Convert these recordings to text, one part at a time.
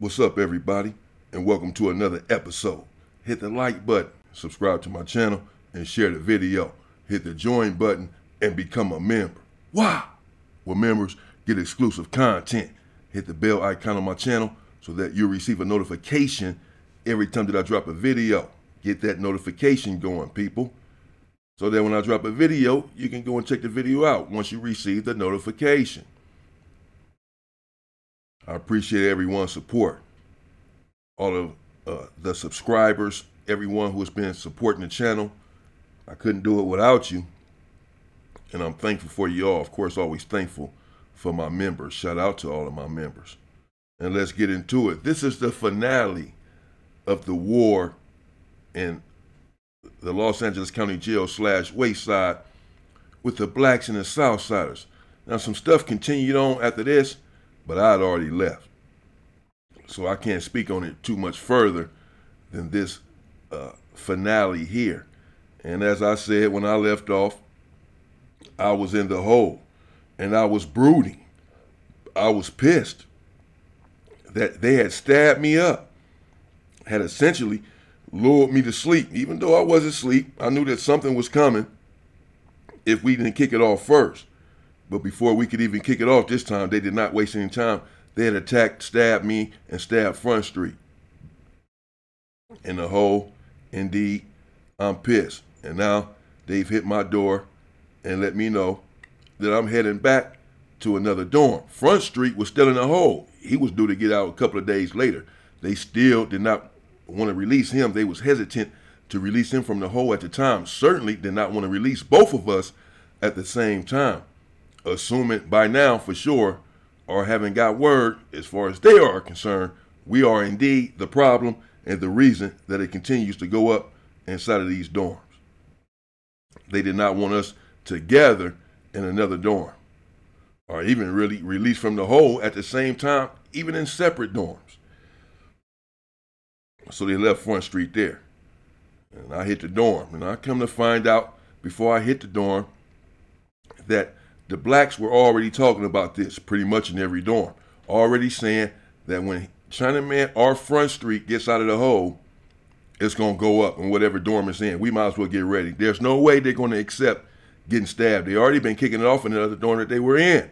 What's up, everybody, and welcome to another episode. Hit the like button, subscribe to my channel, and share the video. Hit the join button and become a member. Wow! Well, members get exclusive content. Hit the bell icon on my channel so that you'll receive a notification every time that I drop a video. Get that notification going, people, so that when I drop a video, you can go and check the video out once you receive the notification. I appreciate everyone's support. All of the subscribers, everyone who has been supporting the channel. I couldn't do it without you. And I'm thankful for you all. Of course, always thankful for my members. Shout out to all of my members. And let's get into it. This is the finale of the war in the Los Angeles County Jail / Wayside with the blacks and the Southsiders. Now, some stuff continued on after this, but I had already left. So I can't speak on it too much further than this finale here. And as I said, when I left off, I was in the hole and I was brooding. I was pissed that they had stabbed me up, had essentially lured me to sleep. Even though I wasn't asleep, I knew that something was coming if we didn't kick it off first. But before we could even kick it off this time, they did not waste any time. They had attacked, stabbed me, and stabbed Front Street. In the hole, indeed, I'm pissed. And now they've hit my door and let me know that I'm heading back to another dorm. Front Street was still in the hole. He was due to get out a couple of days later. They still did not want to release him. They was hesitant to release him from the hole at the time. Certainly did not want to release both of us at the same time, assuming by now for sure, or having got word as far as they are concerned, we are indeed the problem and the reason that it continues to go up inside of these dorms. They did not want us together in another dorm, or even really released from the hole at the same time, even in separate dorms. So they left Front Street there. And I hit the dorm. And I come to find out before I hit the dorm that the blacks were already talking about this pretty much in every dorm. Already saying that when Chinaman or Front Street gets out of the hole, it's going to go up in whatever dorm it's in. We might as well get ready. There's no way they're going to accept getting stabbed. They already been kicking it off in the other dorm that they were in.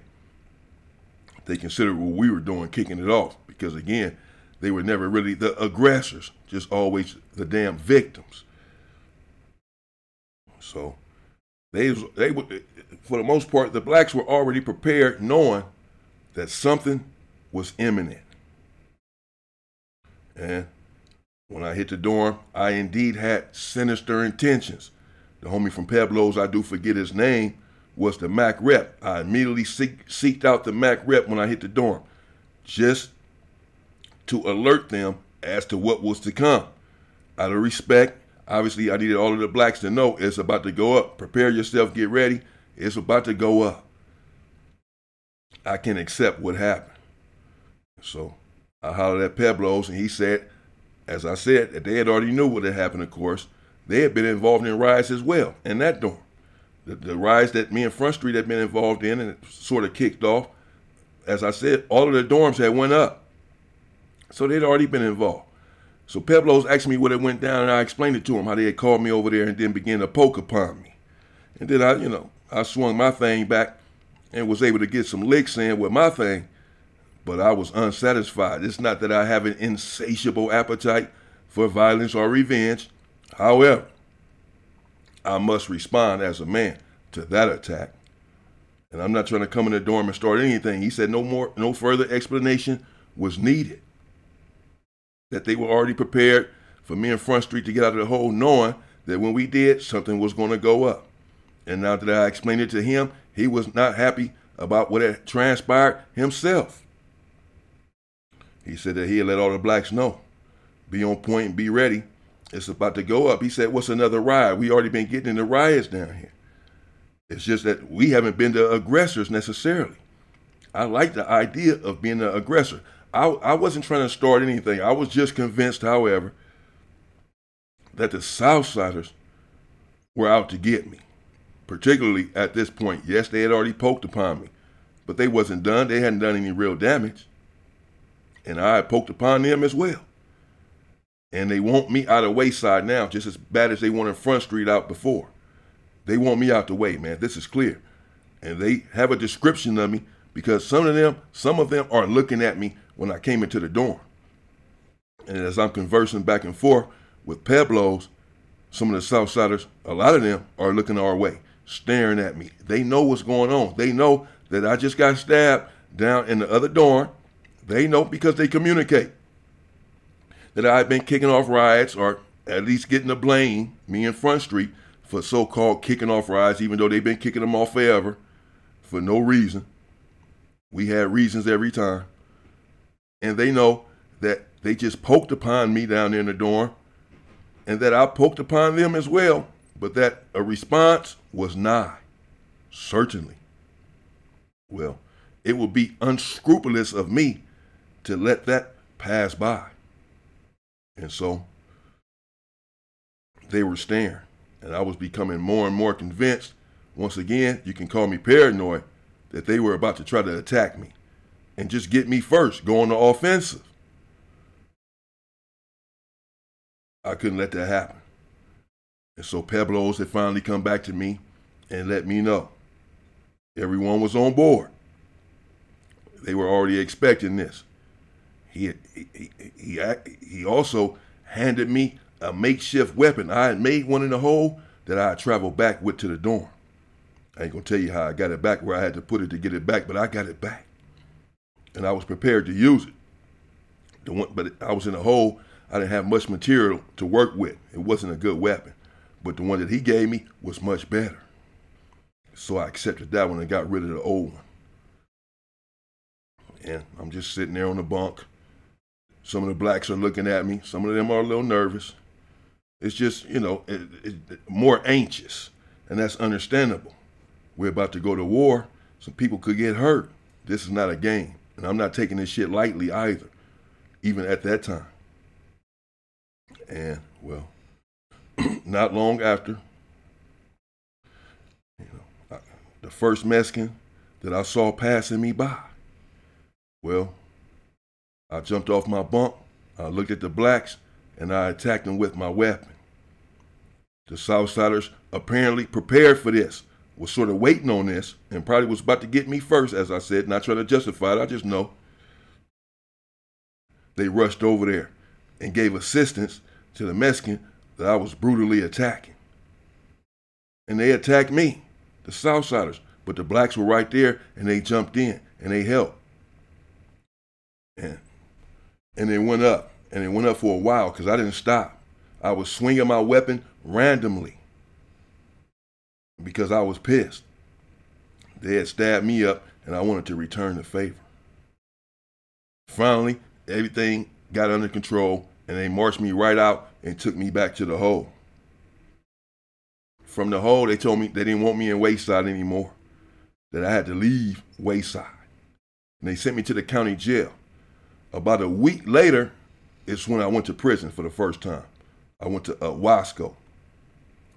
They considered what we were doing, kicking it off, because again, they were never really the aggressors, just always the damn victims. So they would, for the most part, the blacks were already prepared, knowing that something was imminent. And when I hit the dorm, I indeed had sinister intentions. The homie from Pueblos, I do forget his name, was the MAC rep. I immediately seeked out the MAC rep when I hit the dorm, just to alert them as to what was to come. Out of respect, obviously I needed all of the blacks to know it's about to go up. Prepare yourself, get ready. It's about to go up. I can accept what happened. So I hollered at Pueblos and he said, as I said, that they had already knew what had happened, of course. They had been involved in riots as well in that dorm. The riots that me and Front Street had been involved in, and it sort of kicked off. As I said, all of the dorms had went up. So they'd already been involved. So Pueblos asked me what it went down, and I explained it to him, how they had called me over there and then began to poke upon me. And then I swung my thing back and was able to get some licks in with my thing, but I was unsatisfied. It's not that I have an insatiable appetite for violence or revenge. However, I must respond as a man to that attack. And I'm not trying to come in the dorm and start anything. He said no further explanation was needed. That they were already prepared for me and Front Street to get out of the hole, knowing that when we did, something was going to go up. And now that I explained it to him, he was not happy about what had transpired himself. He said that he had let all the blacks know. Be on point and be ready. It's about to go up. He said, what's another riot? We already been getting into riots down here. It's just that we haven't been the aggressors necessarily. I like the idea of being the aggressor. I wasn't trying to start anything. I was just convinced, however, that the Southsiders were out to get me. Particularly at this point. Yes, they had already poked upon me, but they wasn't done. They hadn't done any real damage. and I poked upon them as well. And they want me out of Wayside now, just as bad as they wanted Front Street out before. They want me out the way, man. This is clear. And they have a description of me because some of them are looking at me when I came into the dorm. And as I'm conversing back and forth with Pueblos, some of the Southsiders, a lot of them are looking our way, staring at me. They know what's going on. They know that I just got stabbed down in the other dorm. They know because they communicate that I've been kicking off riots, or at least getting the blame, me and Front Street, for so-called kicking off riots, even though they've been kicking them off forever for no reason. We had reasons every time. And they know that they just poked upon me down there in the dorm, and that I poked upon them as well, but that a response was nigh, certainly. Well, it would be unscrupulous of me to let that pass by. And so they were staring, and I was becoming more and more convinced, once again, you can call me paranoid, that they were about to try to attack me and just get me first, go on the offensive. I couldn't let that happen. And so Pueblos had finally come back to me and let me know everyone was on board. They were already expecting this. He also handed me a makeshift weapon. I had made one in the hole that I had traveled back with to the dorm. I ain't gonna tell you how I got it back, where I had to put it to get it back, but I got it back. And I was prepared to use it. But I was in a hole. I didn't have much material to work with. It wasn't a good weapon. But the one that he gave me was much better. So I accepted that one and got rid of the old one. And I'm just sitting there on the bunk. Some of the blacks are looking at me. Some of them are a little nervous. It's just, more anxious. And that's understandable. We're about to go to war. Some people could get hurt. This is not a game. And I'm not taking this shit lightly either, even at that time. And, well, not long after, the first Mexican that I saw passing me by, well, I jumped off my bunk, I looked at the blacks, and I attacked them with my weapon. The Southsiders, apparently prepared for this, was sort of waiting on this, and probably was about to get me first, as I said, not trying to justify it, I just know. They rushed over there and gave assistance to the Mexican that I was brutally attacking. And they attacked me, the Southsiders, but the blacks were right there, and they jumped in, and they helped. And they went up, and it went up for a while because I didn't stop. I was swinging my weapon randomly because I was pissed. They had stabbed me up, and I wanted to return the favor. Finally, everything got under control, and they marched me right out and took me back to the hole. From the hole, they told me they didn't want me in Wayside anymore, that I had to leave Wayside. And they sent me to the county jail. About a week later, it's when I went to prison for the first time. I went to Wasco,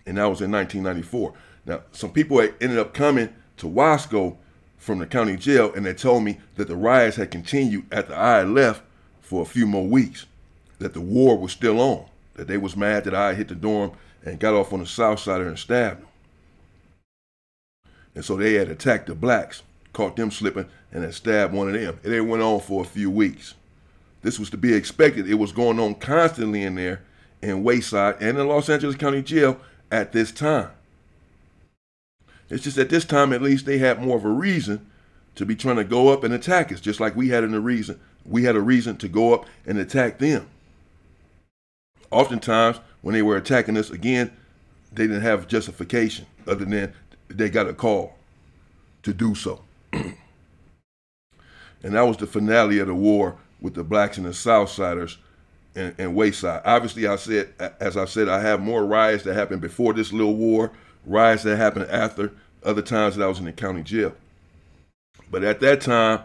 and that was in 1994. Now, some people had ended up coming to Wasco from the county jail, and they told me that the riots had continued after I had left for a few more weeks, that the war was still on, that they was mad that I had hit the dorm and got off on the south side and stabbed them. And so they had attacked the blacks, caught them slipping, and had stabbed one of them. And it went on for a few weeks. This was to be expected. It was going on constantly in there in Wayside and in Los Angeles County Jail at this time. It's just at this time, at least, they had more of a reason to be trying to go up and attack us, just like we had a reason to go up and attack them. Oftentimes, when they were attacking us, again, they didn't have justification other than they got a call to do so. And that was the finale of the war with the blacks and the Southsiders and Wayside. Obviously, as I said, I have more riots that happened before this little war, riots that happened after, other times that I was in the county jail. But at that time,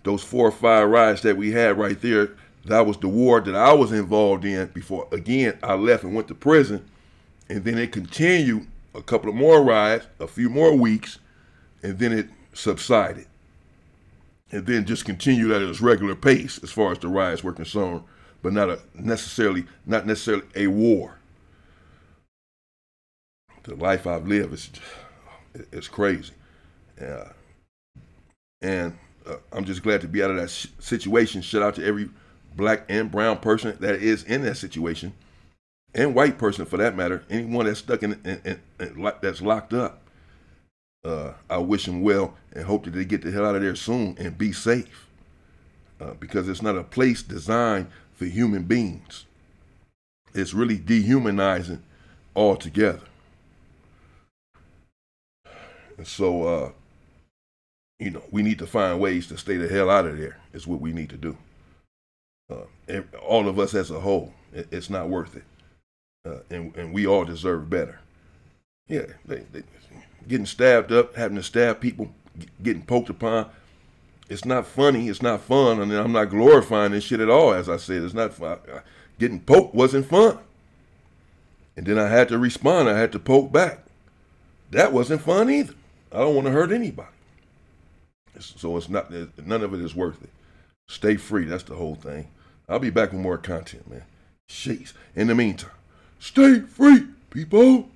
those 4 or 5 riots that we had right there, that was the war that I was involved in before, again, I left and went to prison. And then it continued a couple of more riots, a few more weeks, and then it subsided. and then just continue at its regular pace as far as the riots were concerned, but not necessarily a war. The life I've lived is crazy, and I'm just glad to be out of that situation. Shout out to every black and brown person that is in that situation, and white person for that matter. Anyone that's stuck in that's locked up. I wish them well and hope that they get the hell out of there soon and be safe, because it's not a place designed for human beings. It's really dehumanizing altogether. And so, we need to find ways to stay the hell out of there is what we need to do. All of us as a whole, it's not worth it. And we all deserve better. Yeah, they getting stabbed up, having to stab people, getting poked upon. It's not funny. It's not fun. And I'm not glorifying this shit at all. As I said, it's not fun. Getting poked wasn't fun. And then I had to respond. I had to poke back. That wasn't fun either. I don't want to hurt anybody. So it's not. None of it is worth it. Stay free. That's the whole thing. I'll be back with more content, man. Jeez. In the meantime, stay free, people.